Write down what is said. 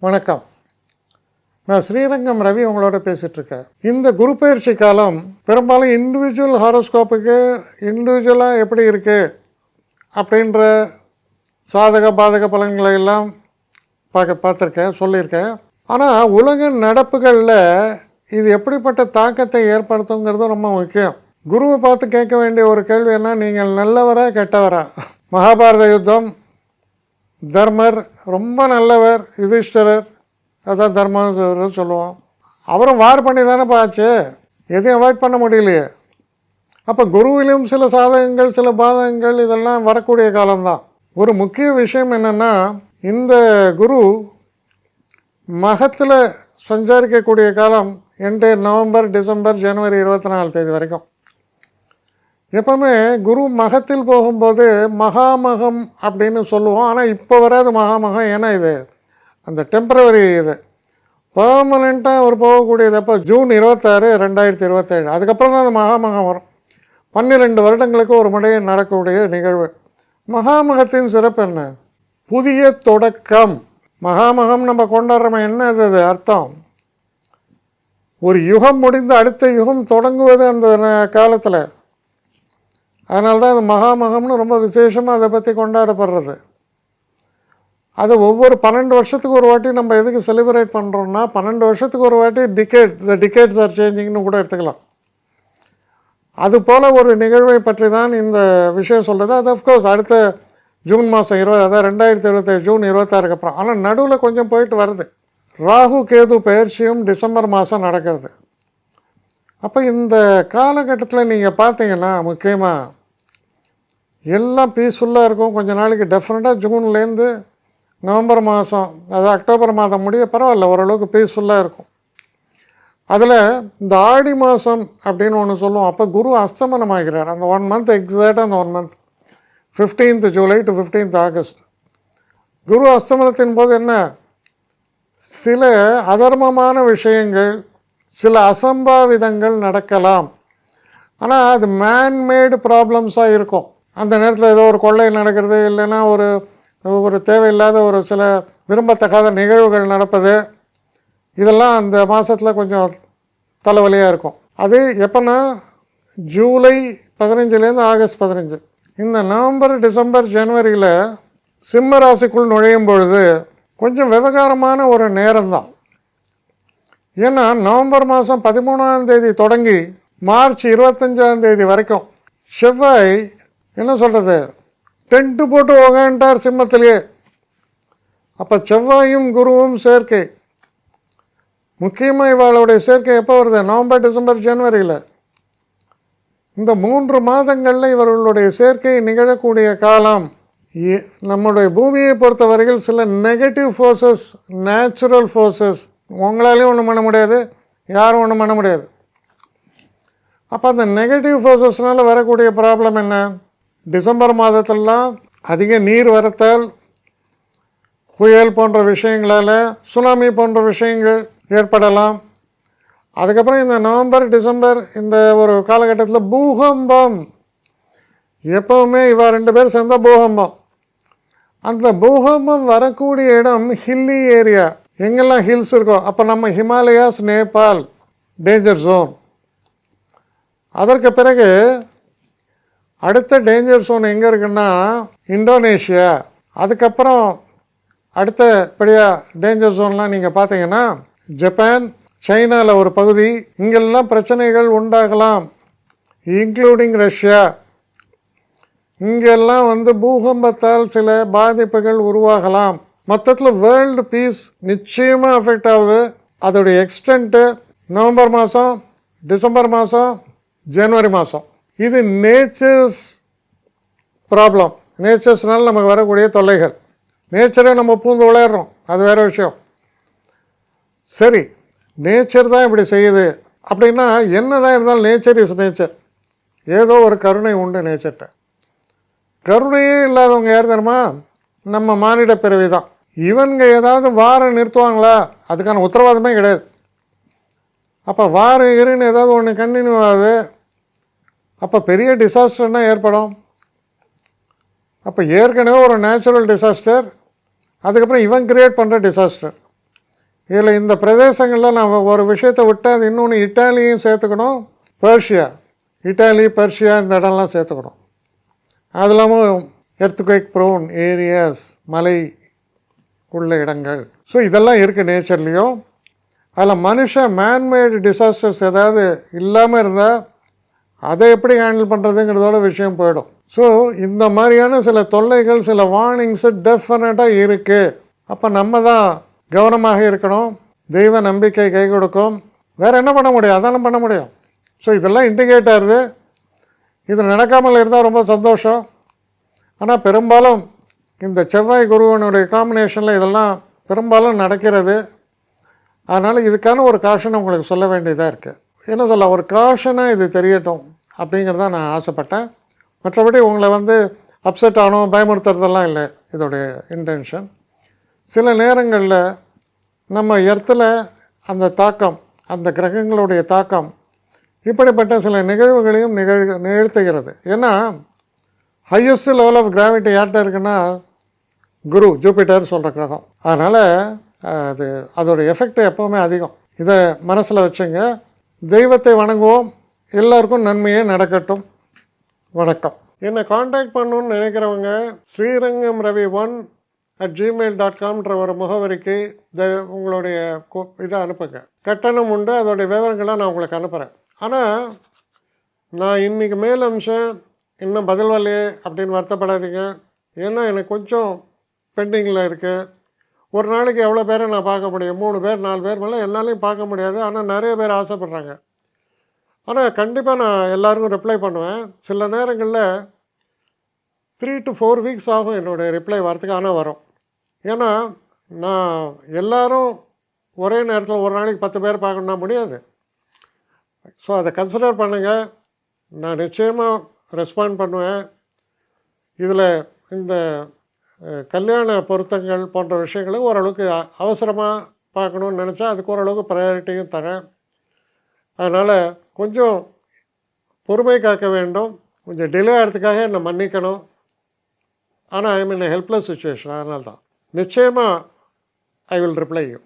வணக்கம். நான் ஸ்ரீரங்கம் ரவி உங்களோட பேசிகிட்ருக்கேன். இந்த குரு பயிற்சி காலம் பெரும்பாலும் இண்டிவிஜுவல் ஹாரோஸ்கோப்புக்கு இண்டிவிஜுவலாக எப்படி இருக்குது அப்படின்ற சாதக பாதக பலன்களை எல்லாம் பார்த்துருக்கேன், சொல்லியிருக்கேன். ஆனால் உலக நடப்புகளில் இது எப்படிப்பட்ட தாக்கத்தை ஏற்படுத்துங்கிறது ரொம்ப முக்கியம். குருவை பார்த்து கேட்க வேண்டிய ஒரு கேள்வி என்ன, நீங்கள் நல்லவரா கெட்டவரா? மகாபாரத யுத்தம், தர்மர் ரொம்ப நல்லவர், யுதிஷ்டரர் அதான் தர்மம் சொல்லுவோம். அவரும் வார் பண்ணி தானே ஆச்சு, எதையும் அவாய்ட் பண்ண முடியலையே. அப்போ குருவிலும் சில சாதகங்கள் சில பாதகங்கள் இதெல்லாம் வரக்கூடிய காலம்தான். ஒரு முக்கிய விஷயம் என்னென்னா, இந்த குரு மகத்தில் சஞ்சாரிக்கக்கூடிய காலம் நவம்பர், டிசம்பர், ஜனவரி 24 வரைக்கும். எப்போவுமே குரு மகத்தில் போகும்போது மகாமகம் அப்படின்னு சொல்லுவோம். ஆனால் இப்போ வராது மகாமகம், ஏன்னா இது அந்த டெம்பரவரி, இது பர்மனெண்ட்டாக அவர் போகக்கூடியது. அப்போ ஜூன் 26, 2027 அதுக்கப்புறம் தான் அந்த மகாமகம் வரும். 12 வருடங்களுக்கு ஒரு முறை நடக்கக்கூடிய நிகழ்வு. மகாமகத்தின் சிறப்பு என்ன? புதிய தொடக்கம். மகாமகம் நம்ம கொண்டாடுறோம், என்ன அது அர்த்தம்? ஒரு யுகம் முடிந்து அடுத்த யுகம் தொடங்குவது அந்த காலத்தில். அதனால தான் அது மகாமகம்னு ரொம்ப விசேஷமாக அதை பற்றி கொண்டாடப்படுறது. அது ஒவ்வொரு 12 வருஷத்துக்கு ஒரு வாட்டி நம்ம எதுக்கு செலிப்ரேட் பண்ணுறோன்னா, 12 வருஷத்துக்கு ஒரு வாட்டி த டிகேட்ஸ் ஆர் சேஞ்சிங்னு கூட எடுத்துக்கலாம். அதுபோல் ஒரு நிகழ்வை பற்றி தான் இந்த விஷயம் சொல்கிறது. அது அஃப்கோர்ஸ் அடுத்த ஜூன் மாதம் 20, அதாவது 2027 ஜூன் 26 அப்புறம். ஆனால் நடுவில் கொஞ்சம் போயிட்டு வருது. ராகு கேது பயிற்சியும் டிசம்பர் மாதம் நடக்கிறது. அப்போ இந்த காலகட்டத்தில் நீங்கள் பார்த்தீங்கன்னா முக்கியமாக எல்லாம் பீஸ்ஃபுல்லாக இருக்கும். கொஞ்சம் நாளைக்கு டெஃபினட்டாக ஜூன்லேருந்து நவம்பர் மாதம், அதாவது அக்டோபர் மாதம் முடிய பரவாயில்ல, ஓரளவுக்கு பீஸ்ஃபுல்லாக இருக்கும். அதில் இந்த ஆடி மாதம் அப்படின்னு ஒன்று சொல்லுவோம். அப்போ குரு அஸ்தமனம் ஆகிறார். அந்த 1 மந்த், எக்ஸாக்டாக அந்த 1 month 15th July to 15th August. குரு அஸ்தமனத்தின் போது என்ன, சில அதர்மமான விஷயங்கள், சில அசம்பாவிதங்கள் நடக்கலாம். ஆனால் அது மேன்மேடு ப்ராப்ளம்ஸாக இருக்கும். அந்த நேரத்தில் ஏதோ ஒரு கொள்ளை நடக்கிறது, இல்லைன்னா ஒரு தேவையில்லாத ஒரு சில விரும்பத்தக்காத நிகழ்வுகள் நடப்பது, இதெல்லாம் அந்த மாதத்தில் கொஞ்சம் தலைவலியாக இருக்கும். அது எப்போனா ஜூலை 15லேருந்து ஆகஸ்ட் 15. இந்த நவம்பர், டிசம்பர், ஜனவரியில் சிம்ம ராசிக்குள் நுழையும் பொழுது கொஞ்சம் விவகாரமான ஒரு நேரம்தான். ஏன்னா நவம்பர் மாதம் 13 தொடங்கி மார்ச் 25 வரைக்கும் செவ்வாய் என்ன சொல்கிறது, டென்ட்டு போட்டு உக்காண்டார் சிம்மத்திலேயே. அப்போ செவ்வாயும் குருவும் சேர்க்கை. முக்கியமாக இவளுடைய சேர்க்கை எப்போ வருது, நவம்பர், டிசம்பர், ஜனவரியில். இந்த 3 மாதங்களில் இவர்களுடைய சேர்க்கை நிகழக்கூடிய காலம். நம்முடைய பூமியை பொறுத்தவரையில் சில நெகட்டிவ் ஃபோர்ஸஸ், நேச்சுரல் ஃபோர்ஸஸ், உங்களாலேயும் ஒன்றும் பண்ண முடியாது, யாரும் ஒன்றும் பண்ண முடியாது. அப்போ அந்த நெகட்டிவ் ஃபோர்ஸஸ்னால் வரக்கூடிய ப்ராப்ளம் என்ன, டிசம்பர் மாதத்திலலாம் அதிக நீர் வரத்தால், புயல் போன்ற விஷயங்களால், சுனாமி போன்ற விஷயங்கள் ஏற்படலாம். அதுக்கப்புறம் இந்த நவம்பர், டிசம்பர் இந்த ஒரு காலகட்டத்தில் பூகம்பம். எப்போவுமே இவா 2 பேர் சேர்ந்த பூகம்பம். அந்த பூகம்பம் வரக்கூடிய இடம் ஹில்லி ஏரியா. எங்கெல்லாம் ஹில்ஸ் இருக்கோ, அப்போ நம்ம ஹிமாலயாஸ், நேபாள் டேஞ்சர் ஜோன். அதற்கு பிறகு அடுத்த டேஞ்சர் ஜோன் எங்கே இருக்குன்னா இந்தோனேஷியா. அதுக்கப்புறம் அடுத்தபடியாக டேஞ்சர் ஜோன்லாம் நீங்கள் பார்த்தீங்கன்னா ஜப்பான், சைனாவில் ஒரு பகுதி. இங்கெல்லாம் பிரச்சனைகள் உண்டாகலாம், இன்க்ளூடிங் ரஷ்யா. இங்கெல்லாம் பூகம்பத்தால் சில பாதிப்புகள் உருவாகலாம். மொத்தத்தில் வேர்ல்டு பீஸ் நிச்சயமாக அஃபெக்ட் ஆகுது. அதோடைய எக்ஸ்டென்ட்டு நவம்பர் மாதம், டிசம்பர் மாதம், ஜனவரி மாதம். இது நேச்சர்ஸ் ப்ராப்ளம். நேச்சர்ஸ்னால் நமக்கு வரக்கூடிய தொல்லைகள். நேச்சரை நம்ம பூந்து விளையாடுறோம், அது வேறு விஷயம். சரி, நேச்சர் தான் இப்படி செய்யுது அப்படின்னா என்ன தான் இருந்தாலும் நேச்சர் இஸ் நேச்சர். ஏதோ ஒரு கருணை உண்டு நேச்சர்கிட்ட. கருணையே இல்லாதவங்க யார் தெரியுமா, நம்ம மானிட பிறவி தான். இவங்க ஏதாவது வாரம் நிறுத்துவாங்களா, அதுக்கான உத்தரவாதமே கிடையாது. அப்போ வாரம் இருன்னு ஏதாவது ஒன்று கண்டினியூ ஆகுது, அப்போ பெரிய டிசாஸ்டர்னால் ஏற்படும். அப்போ ஏற்கனவே ஒரு நேச்சுரல் டிசாஸ்டர், அதுக்கப்புறம் இவன் கிரியேட் பண்ணுற டிசாஸ்டர். இதில் இந்த பிரதேசங்களில் நான் ஒரு விஷயத்தை விட்டு அது இன்னொன்று இட்டாலியும் சேர்த்துக்கணும், பெர்ஷியா, இட்டாலி பெர்ஷியா இந்த இடம்லாம் சேர்த்துக்கணும். அது இல்லாமல் எர்த்குவேக் ப்ரோன் ஏரியாஸ், மலை உள்ள இடங்கள். ஸோ இதெல்லாம் இருக்குது நேச்சர்லேயும். அதில் மனுஷன் மேன்மேடு டிசாஸ்டர்ஸ் ஏதாவது இல்லாமல் இருந்தால் அதை எப்படி ஹேண்டில் பண்ணுறதுங்கிறதோட விஷயம் போயிடும். ஸோ இந்த மாதிரியான சில தொல்லைகள், சில வார்னிங்ஸு டெஃபினட்டாக இருக்குது. அப்போ நம்ம தான் கவனமாக இருக்கணும். தெய்வ நம்பிக்கை கை கொடுக்கும். வேறு என்ன பண்ண முடியும்? அதான பண்ண முடியும். ஸோ இதெல்லாம் இண்டிகேட் ஆகுது. இது நடக்காமல் இருந்தால் ரொம்ப சந்தோஷம். ஆனால் பெரும்பாலும் இந்த செவ்வாய் குருவனுடைய காம்பினேஷனில் இதெல்லாம் பெரும்பாலும் நடக்கிறது. அதனால் இதுக்கான ஒரு காஷனை உங்களுக்கு சொல்ல வேண்டியதாக இருக்குது. என்ன சொல்ல, ஒரு காஷனாக இது தெரியட்டும் அப்படிங்கிறத நான் ஆசைப்பட்டேன். மற்றபடி உங்களை அப்செட் ஆகணும், பயமுறுத்துறதெல்லாம் இல்லை இதோடைய இன்டென்ஷன். சில நேரங்களில் நம்ம எர்த்தில் அந்த தாக்கம், அந்த கிரகங்களுடைய தாக்கம் இப்படிப்பட்ட சில நிகழ்வுகளையும் நிகழ்த்துகிறது. ஏன்னா ஹையஸ்ட் லெவல் ஆஃப் கிராவிட்டி யார்கிட்ட இருக்குன்னா குரு, ஜூபிட்டர் சொல்கிற கிரகம். அதனால் அதோடைய எஃபெக்ட் எப்போவுமே அதிகம். இதை மனசில் வச்சுங்க. தெய்வத்தை வணங்குவோம். எல்லாருக்கும் நன்மையே நடக்கட்டும். வணக்கம். என்னை காண்டாக்ட் பண்ணணுன்னு நினைக்கிறவங்க srirangam.ravi1@gmail.com ஒரு முகவரிக்கு உங்களுடைய இதை அனுப்புங்க. கட்டணம் உண்டு, அதோடைய விவரங்களை நான் உங்களுக்கு அனுப்புகிறேன். ஆனால் நான் இன்றைக்கி மேல் அம்சம் இன்னும் பதில் வரலையே அப்படின்னு வருத்தப்படாதீங்க. ஏன்னா எனக்கு கொஞ்சம் பெண்டிங்கில் இருக்குது. ஒரு நாளைக்கு எவ்வளோ பேரை நான் பார்க்க முடியும்? 3 பேர் 4 பேர் மேலே என்னாலையும் பார்க்க முடியாது. ஆனால் நிறைய பேர் ஆசைப்பட்றாங்க. ஆனால் கண்டிப்பாக நான் எல்லாருக்கும் ரிப்ளை பண்ணுவேன். சில நேரங்களில் 3 to 4 வீக்ஸ் ஆகும் என்னுடைய ரிப்ளை வரத்துக்கு. ஆனால் வரும். ஏன்னா நான் எல்லோரும் ஒரே நேரத்தில் ஒரு நாளைக்கு 10 பேர் பார்க்கணுன்னா முடியாது. ஸோ அதை கன்சிடர் பண்ணுங்கள். நான் நிச்சயமாக ரெஸ்பாண்ட் பண்ணுவேன். இதில் இந்த கல்யாண பொருத்தங்கள் போன்ற விஷயங்களுக்கு ஓரளவுக்கு அவசரமாக பார்க்கணுன்னு நினச்சா அதுக்கு ஓரளவுக்கு ப்ரையாரிட்டியும் தரேன். அதனால் கொஞ்சம் பொறுமை காக்க வேண்டும். கொஞ்சம் டிலே ஆகிறதுக்காக என்னை மன்னிக்கணும். ஆனால் ஐ மீன் ஹெல்ப்லெஸ் சுச்சுவேஷன். அதனால தான் நிச்சயமாக ஐ வில் ரிப்ளை யூ.